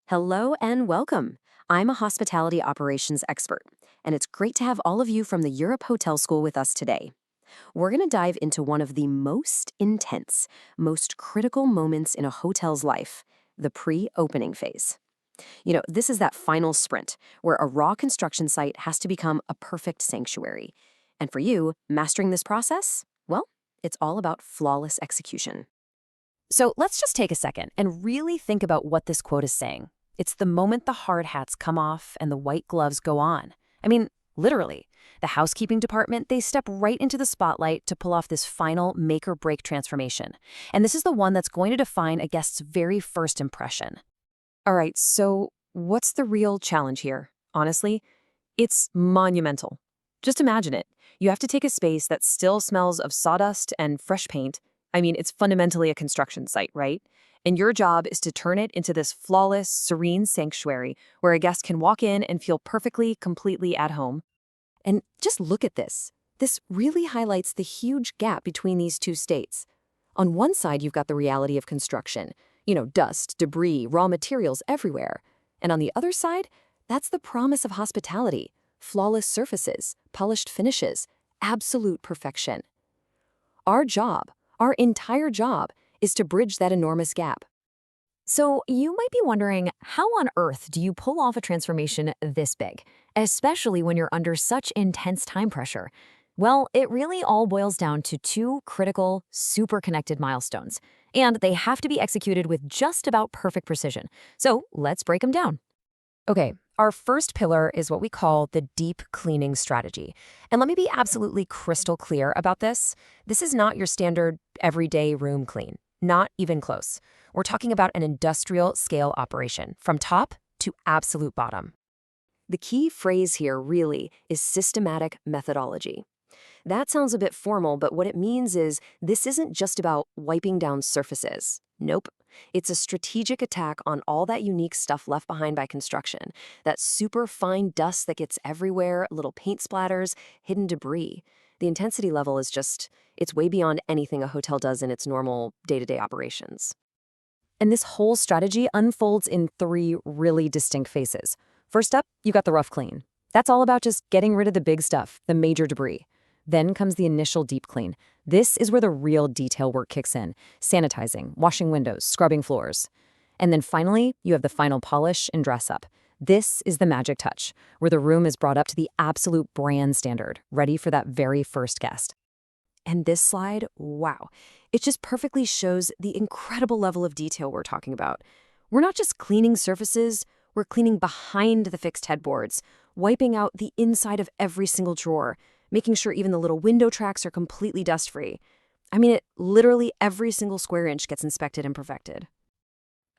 Hello and welcome. I'm a hospitality operations expert, and it's great to have all of you from the Europe Hotel School with us today. We're going to dive into one of the most intense, most critical moments in a hotel's life, the pre-opening phase. This is that final sprint where a raw construction site has to become a perfect sanctuary. And for you, mastering this process, well, it's all about flawless execution. So let's just take a second and really think about what this quote is saying. It's the moment the hard hats come off and the white gloves go on. I mean, literally. The housekeeping department, they step right into the spotlight to pull off this final make or break transformation. And this is the one that's going to define a guest's very first impression. All right, so what's the real challenge here? Honestly, it's monumental. Just imagine it. You have to take a space that still smells of sawdust and fresh paint. I mean, it's fundamentally a construction site, right? And your job is to turn it into this flawless, serene sanctuary where a guest can walk in and feel perfectly, completely at home. And just look at this. This really highlights the huge gap between these two states. On one side, you've got the reality of construction. Dust, debris, raw materials everywhere. And on the other side, that's the promise of hospitality. Flawless surfaces, polished finishes, absolute perfection. Our job, our entire job, is to bridge that enormous gap. So you might be wondering, how on earth do you pull off a transformation this big, especially when you're under such intense time pressure? Well, it really all boils down to two critical, super connected milestones, and they have to be executed with just about perfect precision. So let's break them down. Okay, our first pillar is what we call the deep cleaning strategy. And let me be absolutely crystal clear about this. This is not your standard everyday room clean, not even close. We're talking about an industrial scale operation from top to absolute bottom. The key phrase here really is systematic methodology. That sounds a bit formal, but what it means is this isn't just about wiping down surfaces. Nope. It's a strategic attack on all that unique stuff left behind by construction, that super fine dust that gets everywhere, little paint splatters, hidden debris. The intensity level is it's way beyond anything a hotel does in its normal day-to-day operations. And this whole strategy unfolds in three really distinct phases. First up, you got the rough clean. That's all about just getting rid of the big stuff, the major debris. Then comes the initial deep clean. This is where the real detail work kicks in, sanitizing, washing windows, scrubbing floors. And then finally, you have the final polish and dress up. This is the magic touch, where the room is brought up to the absolute brand standard, ready for that very first guest. And this slide, wow, it just perfectly shows the incredible level of detail we're talking about. We're not just cleaning surfaces, we're cleaning behind the fixed headboards, wiping out the inside of every single drawer, making sure even the little window tracks are completely dust-free. I mean, literally every single square inch gets inspected and perfected.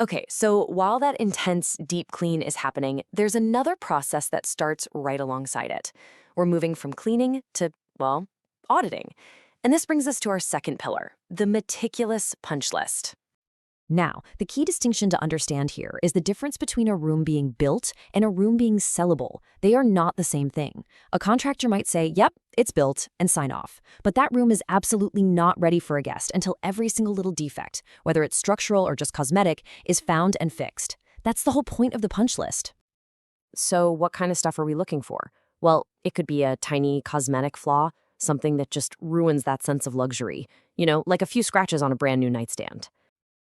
Okay, so while that intense deep clean is happening, there's another process that starts right alongside it. We're moving from cleaning to, well, auditing. And this brings us to our second pillar, the meticulous punch list. Now, the key distinction to understand here is the difference between a room being built and a room being sellable. They are not the same thing. A contractor might say, yep, it's built, and sign off. But that room is absolutely not ready for a guest until every single little defect, whether it's structural or just cosmetic, is found and fixed. That's the whole point of the punch list. So what kind of stuff are we looking for? Well, it could be a tiny cosmetic flaw, something that just ruins that sense of luxury. Like a few scratches on a brand new nightstand.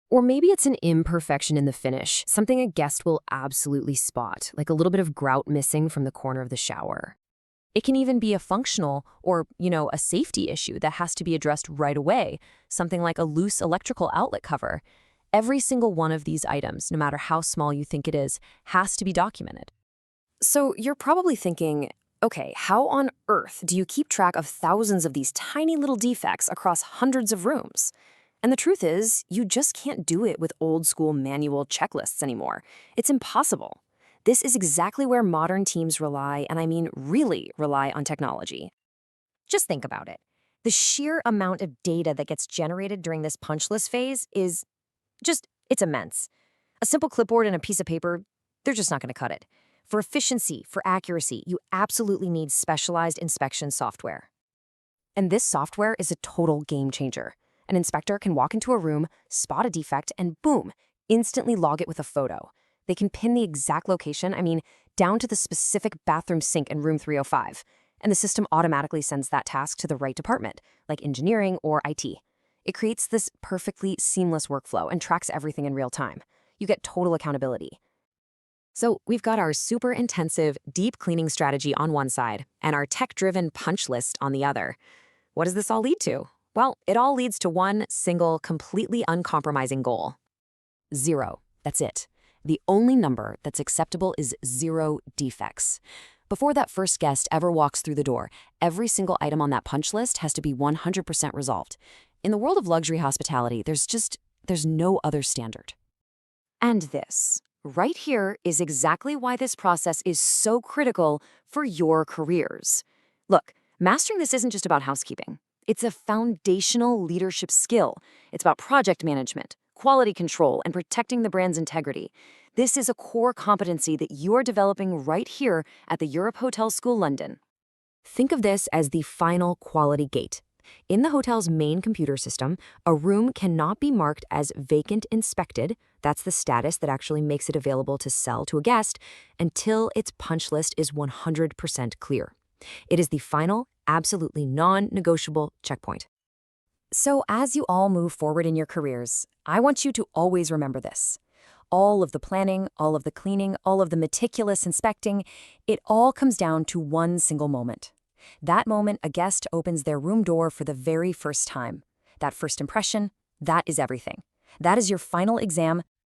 Or maybe it's an imperfection in the finish, something a guest will absolutely spot, like a little bit of grout missing from the corner of the shower. It can even be a functional or, a safety issue that has to be addressed right away, something like a loose electrical outlet cover. Every single one of these items, no matter how small you think it is, has to be documented. So you're probably thinking, okay, how on earth do you keep track of thousands of these tiny little defects across hundreds of rooms? And the truth is, you just can't do it with old-school manual checklists anymore. It's impossible. This is exactly where modern teams rely, and I mean really rely on technology. Just think about it. The sheer amount of data that gets generated during this punch list phase it's immense. A simple clipboard and a piece of paper, they're just not going to cut it. For efficiency, for accuracy, you absolutely need specialized inspection software. And this software is a total game changer. An inspector can walk into a room, spot a defect, and boom, instantly log it with a photo. They can pin the exact location, down to the specific bathroom sink in room 305. And the system automatically sends that task to the right department, like engineering or IT. It creates this perfectly seamless workflow and tracks everything in real time. You get total accountability. So we've got our super intensive, deep cleaning strategy on one side and our tech-driven punch list on the other. What does this all lead to? Well, it all leads to one single, completely uncompromising goal. 0. That's it. The only number that's acceptable is 0 defects. Before that first guest ever walks through the door, every single item on that punch list has to be 100% resolved. In the world of luxury hospitality, there's no other standard. And this, right here, is exactly why this process is so critical for your careers. Look, mastering this isn't just about housekeeping. It's a foundational leadership skill. It's about project management, quality control, and protecting the brand's integrity. This is a core competency that you're developing right here at the Europe Hotel School London. Think of this as the final quality gate. In the hotel's main computer system, a room cannot be marked as vacant inspected, that's the status that actually makes it available to sell to a guest, until its punch list is 100% clear. It is the final, absolutely non-negotiable checkpoint. So as you all move forward in your careers, I want you to always remember this. All of the planning, all of the cleaning, all of the meticulous inspecting, it all comes down to one single moment. That moment a guest opens their room door for the very first time. That first impression, that is everything. That is your final exam